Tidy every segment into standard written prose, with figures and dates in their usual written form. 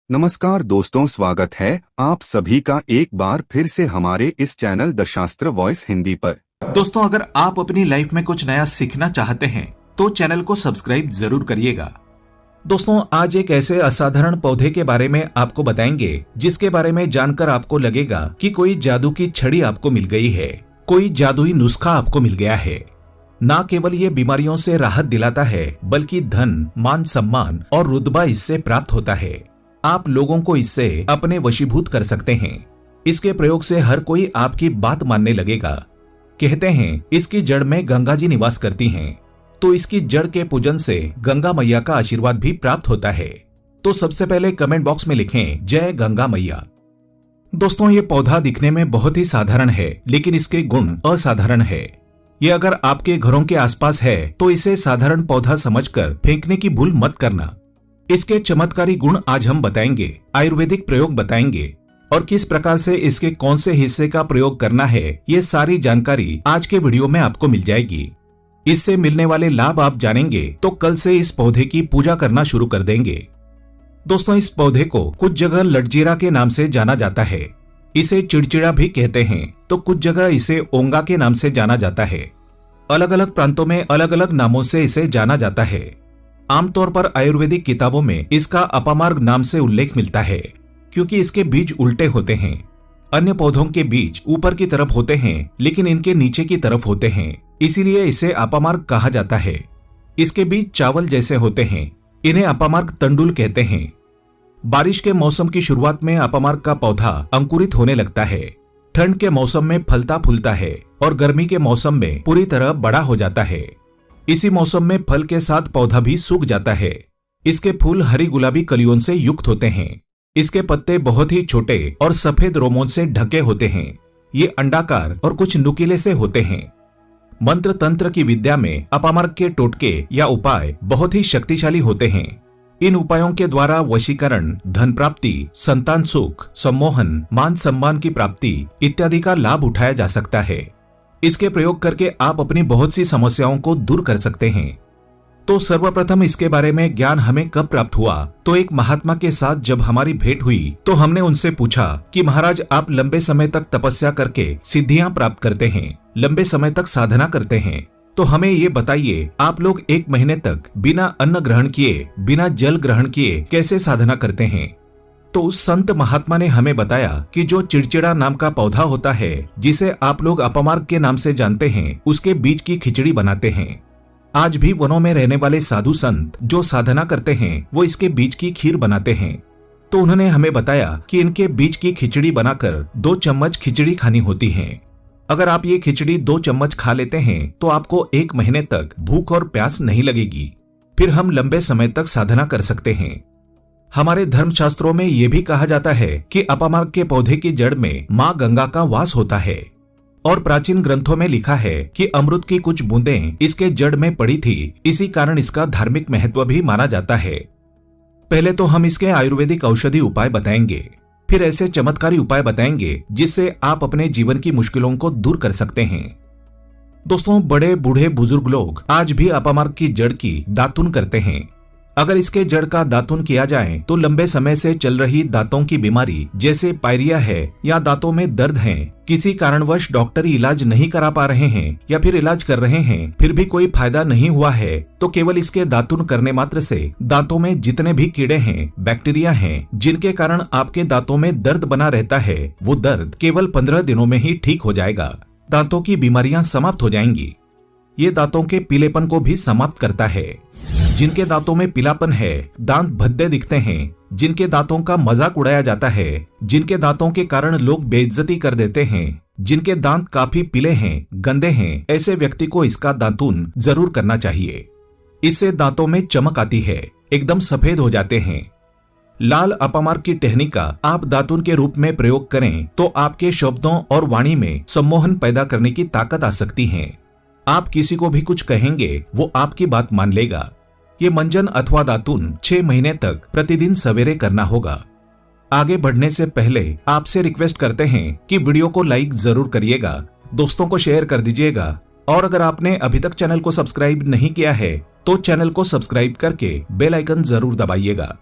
नमस्कार दोस्तों, स्वागत है आप सभी का एक बार फिर से हमारे इस चैनल दशास्त्र वॉइस हिंदी पर। दोस्तों, अगर आप अपनी लाइफ में कुछ नया सीखना चाहते हैं तो चैनल को सब्सक्राइब जरूर करिएगा। दोस्तों, आज एक ऐसे असाधारण पौधे के बारे में आपको बताएंगे जिसके बारे में जानकर आपको लगेगा कि कोई जादू की छड़ी आपको मिल गई है, कोई जादुई नुस्खा आपको मिल गया है। न केवल ये बीमारियों से राहत दिलाता है बल्कि धन, मान सम्मान और रुतबा इससे प्राप्त होता है। आप लोगों को इससे अपने वशीभूत कर सकते हैं। इसके प्रयोग से हर कोई आपकी बात मानने लगेगा। कहते हैं इसकी जड़ में गंगा जी निवास करती हैं, तो इसकी जड़ के पूजन से गंगा मैया का आशीर्वाद भी प्राप्त होता है। तो सबसे पहले कमेंट बॉक्स में लिखें जय गंगा मैया। दोस्तों, ये पौधा दिखने में बहुत ही साधारण है, लेकिन इसके गुण असाधारण है। ये अगर आपके घरों के आसपास है तो इसे साधारण पौधा समझकर फेंकने की भूल मत करना। इसके चमत्कारी गुण आज हम बताएंगे, आयुर्वेदिक प्रयोग बताएंगे और किस प्रकार से इसके कौन से हिस्से का प्रयोग करना है, ये सारी जानकारी आज के वीडियो में आपको मिल जाएगी। इससे मिलने वाले लाभ आप जानेंगे तो कल से इस पौधे की पूजा करना शुरू कर देंगे। दोस्तों, इस पौधे को कुछ जगह लटजीरा के नाम से जाना जाता है। इसे चिड़चिड़ा भी कहते हैं, तो कुछ जगह इसे ओंगा के नाम से जाना जाता है। अलग अलग प्रांतों में अलग अलग नामों से इसे जाना जाता है। आमतौर पर आयुर्वेदिक किताबों में इसका अपामार्ग नाम से उल्लेख मिलता है, क्योंकि इसके बीज उल्टे होते हैं। अन्य पौधों के बीज ऊपर की तरफ होते हैं, लेकिन इनके नीचे की तरफ होते हैं, इसीलिए इसे अपामार्ग कहा जाता है। इसके बीज चावल जैसे होते हैं, इन्हें अपामार्ग तंडुल कहते हैं। बारिश के मौसम की शुरुआत में अपामार्ग का पौधा अंकुरित होने लगता है। ठंड के मौसम में फलता फूलता है और गर्मी के मौसम में पूरी तरह बड़ा हो जाता है। इसी मौसम में फल के साथ पौधा भी सूख जाता है। इसके फूल हरी गुलाबी कलियों से युक्त होते हैं। इसके पत्ते बहुत ही छोटे और सफेद रोमों से ढके होते हैं। ये अंडाकार और कुछ नुकीले से होते हैं। मंत्र तंत्र की विद्या में अपामार्ग के टोटके या उपाय बहुत ही शक्तिशाली होते हैं। इन उपायों के द्वारा वशीकरण, धन प्राप्ति, संतान सुख, सम्मोहन, मान सम्मान की प्राप्ति इत्यादि का लाभ उठाया जा सकता है। इसके प्रयोग करके आप अपनी बहुत सी समस्याओं को दूर कर सकते हैं। तो सर्वप्रथम इसके बारे में ज्ञान हमें कब प्राप्त हुआ, तो एक महात्मा के साथ जब हमारी भेंट हुई तो हमने उनसे पूछा कि महाराज, आप लंबे समय तक तपस्या करके सिद्धियां प्राप्त करते हैं, लंबे समय तक साधना करते हैं, तो हमें ये बताइए, आप लोग 1 महीने तक बिना अन्न ग्रहण किए, बिना जल ग्रहण किए कैसे साधना करते हैं? तो उस संत महात्मा ने हमें बताया कि जो चिड़चिड़ा नाम का पौधा होता है, जिसे आप लोग अपामार्ग के नाम से जानते हैं, उसके बीज की खिचड़ी बनाते हैं। आज भी वनों में रहने वाले साधु संत जो साधना करते हैं वो इसके बीज की खीर बनाते हैं। तो उन्होंने हमें बताया कि इनके बीज की खिचड़ी बनाकर 2 चम्मच खिचड़ी खानी होती है। अगर आप ये खिचड़ी 2 चम्मच खा लेते हैं तो आपको 1 महीने तक भूख और प्यास नहीं लगेगी। फिर हम लंबे समय तक साधना कर सकते हैं। हमारे धर्मशास्त्रों में यह भी कहा जाता है कि अपामार्ग के पौधे की जड़ में माँ गंगा का वास होता है और प्राचीन ग्रंथों में लिखा है कि अमृत की कुछ बूंदें इसके जड़ में पड़ी थी, इसी कारण इसका धार्मिक महत्व भी माना जाता है। पहले तो हम इसके आयुर्वेदिक औषधि उपाय बताएंगे, फिर ऐसे चमत्कारी उपाय बताएंगे जिससे आप अपने जीवन की मुश्किलों को दूर कर सकते हैं। दोस्तों, बड़े बूढ़े बुजुर्ग लोग आज भी अपामार्ग की जड़ की दातुन करते हैं। अगर इसके जड़ का दातुन किया जाए तो लंबे समय से चल रही दांतों की बीमारी जैसे पायरिया है या दांतों में दर्द है, किसी कारणवश डॉक्टरी इलाज नहीं करा पा रहे हैं या फिर इलाज कर रहे हैं फिर भी कोई फायदा नहीं हुआ है, तो केवल इसके दातुन करने मात्र से दांतों में जितने भी कीड़े हैं, बैक्टीरिया हैं, जिनके कारण आपके दांतों में दर्द बना रहता है, वो दर्द केवल 15 दिनों में ही ठीक हो जाएगा। दांतों की बीमारियां समाप्त हो जाएंगी। ये दांतों के पीलेपन को भी समाप्त करता है। जिनके दांतों में पीलापन है, दांत भद्दे दिखते हैं, जिनके दांतों का मजाक उड़ाया जाता है, जिनके दांतों के कारण लोग बेइज्जती कर देते हैं, जिनके दांत काफी पीले हैं, गंदे हैं, ऐसे व्यक्ति को इसका दातून जरूर करना चाहिए। इससे दांतों में चमक आती है, एकदम सफेद हो जाते हैं। लाल अपामार्ग की टहनी का आप दातून के रूप में प्रयोग करें तो आपके शब्दों और वाणी में सम्मोहन पैदा करने की ताकत आ सकती है। आप किसी को भी कुछ कहेंगे, वो आपकी बात मान लेगा। ये मंजन अथवा दातून 6 महीने तक प्रतिदिन सवेरे करना होगा। आगे बढ़ने से पहले आपसे रिक्वेस्ट करते हैं कि वीडियो को लाइक जरूर करिएगा, दोस्तों को शेयर कर दीजिएगा और अगर आपने अभी तक चैनल को सब्सक्राइब नहीं किया है तो चैनल को सब्सक्राइब करके बेल आइकन जरूर दबाइएगा।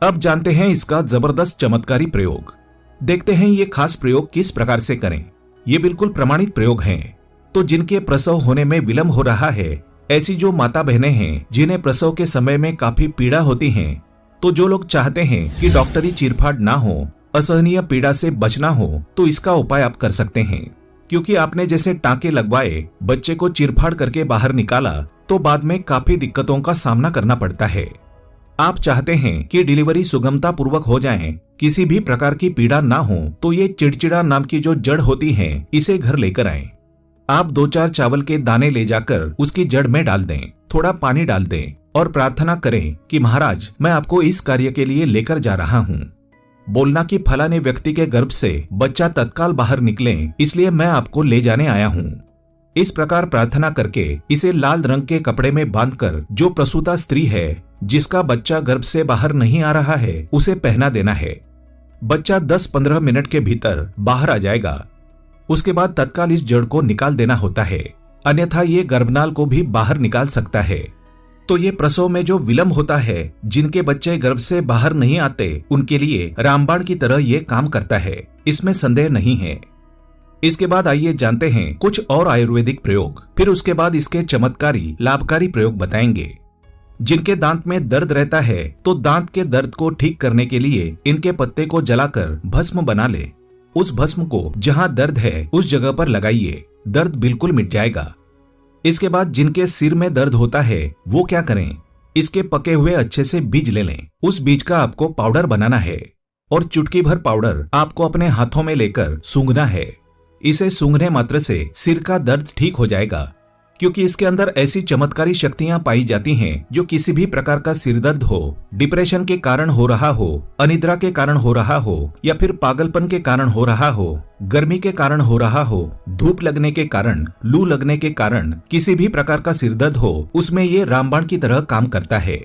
अब जानते हैं इसका जबरदस्त चमत्कारी प्रयोग। देखते हैं ये खास प्रयोग किस प्रकार से करें। ये बिल्कुल प्रमाणित प्रयोग हैं। तो जिनके प्रसव होने में विलंब हो रहा है, ऐसी जो माता बहनें हैं जिन्हें प्रसव के समय में काफी पीड़ा होती है, तो जो लोग चाहते हैं कि डॉक्टरी चीरफाड़ ना हो, असहनीय पीड़ा से बचना हो, तो इसका उपाय आप कर सकते हैं। क्योंकि आपने जैसे टांके लगवाए, बच्चे को चीरफाड़ करके बाहर निकाला, तो बाद में काफी दिक्कतों का सामना करना पड़ता है। आप चाहते हैं कि डिलीवरी सुगमता पूर्वक हो जाए, किसी भी प्रकार की पीड़ा ना हो, तो ये चिड़चिड़ा नाम की जो जड़ होती है, इसे घर लेकर आए। आप 2-4 चावल के दाने ले जाकर उसकी जड़ में डाल दें, थोड़ा पानी डाल दें और प्रार्थना करें कि महाराज, मैं आपको इस कार्य के लिए लेकर जा रहा हूँ। बोलना कि फलाने व्यक्ति के गर्भ से बच्चा तत्काल बाहर निकले, इसलिए मैं आपको ले जाने आया हूँ। इस प्रकार प्रार्थना करके इसे लाल रंग के कपड़े में बांधकर जो प्रसूता स्त्री है, जिसका बच्चा गर्भ से बाहर नहीं आ रहा है, उसे पहना देना है। बच्चा 10-15 मिनट के भीतर बाहर आ जाएगा। उसके बाद तत्काल इस जड़ को निकाल देना होता है, अन्यथा ये गर्भनाल को भी बाहर निकाल सकता है। तो ये प्रसव में जो विलंब होता है, जिनके बच्चे गर्भ से बाहर नहीं आते, उनके लिए रामबाण की तरह ये काम करता है, इसमें संदेह नहीं है। इसके बाद आइए जानते हैं कुछ और आयुर्वेदिक प्रयोग, फिर उसके बाद इसके चमत्कारी लाभकारी प्रयोग बताएंगे। जिनके दांत में दर्द रहता है, तो दांत के दर्द को ठीक करने के लिए इनके पत्ते को जलाकर भस्म बना ले। उस भस्म को जहां दर्द है उस जगह पर लगाइए, दर्द बिल्कुल मिट जाएगा। इसके बाद जिनके सिर में दर्द होता है, वो क्या करें, इसके पके हुए अच्छे से बीज ले लें। उस बीज का आपको पाउडर बनाना है और चुटकी भर पाउडर आपको अपने हाथों में लेकर सूंघना है। इसे सूंघने मात्र से सिर का दर्द ठीक हो जाएगा, क्योंकि इसके अंदर ऐसी चमत्कारी शक्तियां पाई जाती हैं जो किसी भी प्रकार का सिरदर्द हो, डिप्रेशन के कारण हो रहा हो, अनिद्रा के कारण हो रहा हो, या फिर पागलपन के कारण हो रहा हो, गर्मी के कारण हो रहा हो, धूप लगने के कारण, लू लगने के कारण, किसी भी प्रकार का सिरदर्द हो, उसमें ये रामबाण की तरह काम करता है।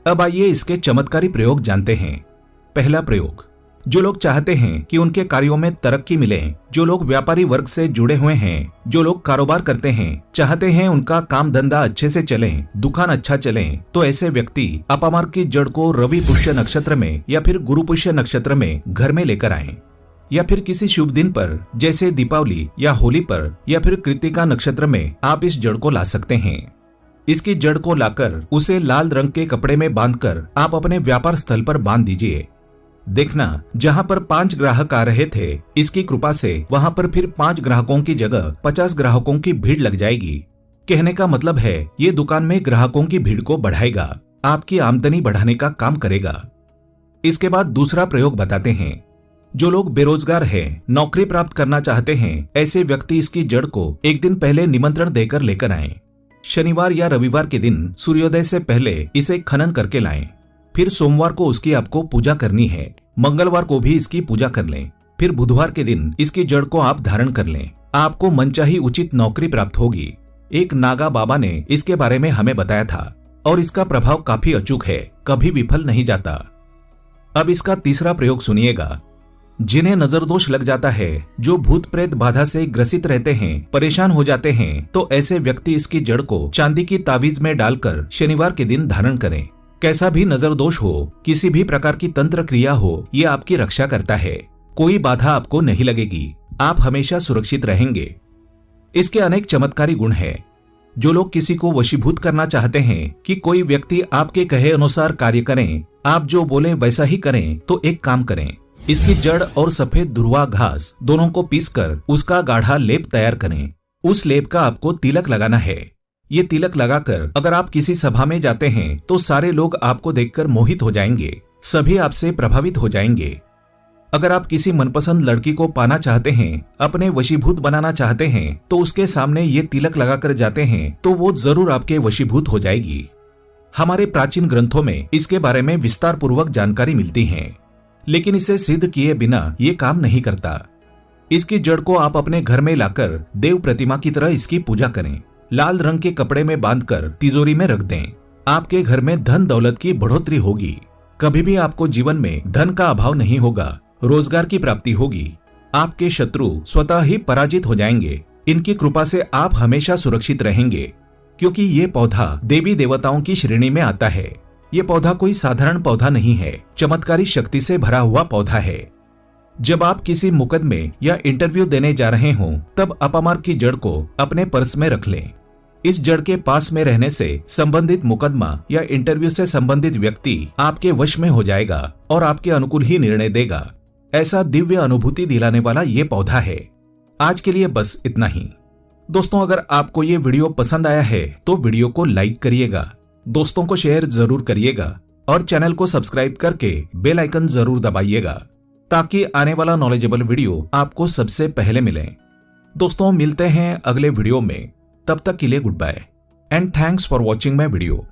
अब आइए इसके चमत्कारी प्रयोग जानते हैं। पहला प्रयोग, जो लोग चाहते हैं कि उनके कार्यों में तरक्की मिले, जो लोग व्यापारी वर्ग से जुड़े हुए हैं, जो लोग कारोबार करते हैं, चाहते हैं उनका काम धंधा अच्छे से चले, दुकान अच्छा चले, तो ऐसे व्यक्ति अपामार्ग की जड़ को रवि पुष्य नक्षत्र में या फिर गुरु पुष्य नक्षत्र में घर में लेकर आए, या फिर किसी शुभ दिन पर जैसे दीपावली या होली पर या फिर कृतिका नक्षत्र में आप इस जड़ को ला सकते हैं। इसकी जड़ को लाकर उसे लाल रंग के कपड़े में बांधकर आप अपने व्यापार स्थल पर बांध दीजिए। देखना, जहां पर 5 ग्राहक आ रहे थे, इसकी कृपा से वहां पर फिर 5 ग्राहकों की जगह 50 ग्राहकों की भीड़ लग जाएगी। कहने का मतलब है ये दुकान में ग्राहकों की भीड़ को बढ़ाएगा, आपकी आमदनी बढ़ाने का काम करेगा। इसके बाद दूसरा प्रयोग बताते हैं। जो लोग बेरोजगार हैं, नौकरी प्राप्त करना चाहते हैं, ऐसे व्यक्ति इसकी जड़ को एक दिन पहले निमंत्रण देकर लेकर आए। शनिवार या रविवार के दिन सूर्योदय से पहले इसे खनन करके लाएं। फिर सोमवार को उसकी आपको पूजा करनी है, मंगलवार को भी इसकी पूजा कर लें, फिर बुधवार के दिन इसकी जड़ को आप धारण कर लें। आपको मनचाही उचित नौकरी प्राप्त होगी। एक नागा बाबा ने इसके बारे में हमें बताया था और इसका प्रभाव काफी अचूक है, कभी विफल नहीं जाता। अब इसका तीसरा प्रयोग सुनिएगा। जिन्हें नजर दोष लग जाता है, जो भूत प्रेत बाधा से ग्रसित रहते हैं, परेशान हो जाते हैं, तो ऐसे व्यक्ति इसकी जड़ को चांदी की ताबीज में डालकर शनिवार के दिन धारण करें। कैसा भी नजर दोष हो, किसी भी प्रकार की तंत्र क्रिया हो, ये आपकी रक्षा करता है। कोई बाधा आपको नहीं लगेगी, आप हमेशा सुरक्षित रहेंगे। इसके अनेक चमत्कारी गुण हैं। जो लोग किसी को वशीभूत करना चाहते हैं कि कोई व्यक्ति आपके कहे अनुसार कार्य करें, आप जो बोले वैसा ही करें, तो एक काम करें, इसकी जड़ और सफेद दुर्वा घास दोनों को पीसकर उसका गाढ़ा लेप तैयार करें। उस लेप का आपको तिलक लगाना है। ये तिलक लगाकर अगर आप किसी सभा में जाते हैं, तो सारे लोग आपको देखकर मोहित हो जाएंगे, सभी आपसे प्रभावित हो जाएंगे। अगर आप किसी मनपसंद लड़की को पाना चाहते हैं, अपने वशीभूत बनाना चाहते हैं, तो उसके सामने ये तिलक लगाकर जाते हैं, तो वो जरूर आपके वशीभूत हो जाएगी। हमारे प्राचीन ग्रंथों में इसके बारे में विस्तार पूर्वक जानकारी मिलती है, लेकिन इसे सिद्ध किए बिना ये काम नहीं करता। इसकी जड़ को आप अपने घर में लाकर देव प्रतिमा की तरह इसकी पूजा करें। लाल रंग के कपड़े में बांधकर तिजोरी में रख दें। आपके घर में धन दौलत की बढ़ोतरी होगी। कभी भी आपको जीवन में धन का अभाव नहीं होगा, रोजगार की प्राप्ति होगी। आपके शत्रु स्वतः ही पराजित हो जाएंगे। इनकी कृपा से आप हमेशा सुरक्षित रहेंगे, क्योंकि ये पौधा देवी देवताओं की श्रेणी में आता है। ये पौधा कोई साधारण पौधा नहीं है, चमत्कारी शक्ति से भरा हुआ पौधा है। जब आप किसी मुकदमे या इंटरव्यू देने जा रहे हों, तब अपामार की जड़ को अपने पर्स में रख लें। इस जड़ के पास में रहने से संबंधित मुकदमा या इंटरव्यू से संबंधित व्यक्ति आपके वश में हो जाएगा और आपके अनुकूल ही निर्णय देगा। ऐसा दिव्य अनुभूति दिलाने वाला ये पौधा है। आज के लिए बस इतना ही। दोस्तों, अगर आपको ये वीडियो पसंद आया है तो वीडियो को लाइक करिएगा, दोस्तों को शेयर जरूर करिएगा और चैनल को सब्सक्राइब करके बेल आइकन जरूर दबाइएगा ताकि आने वाला नॉलेजेबल वीडियो आपको सबसे पहले मिले। दोस्तों, मिलते हैं अगले वीडियो में। तब तक के लिए good bye and thanks for watching my video.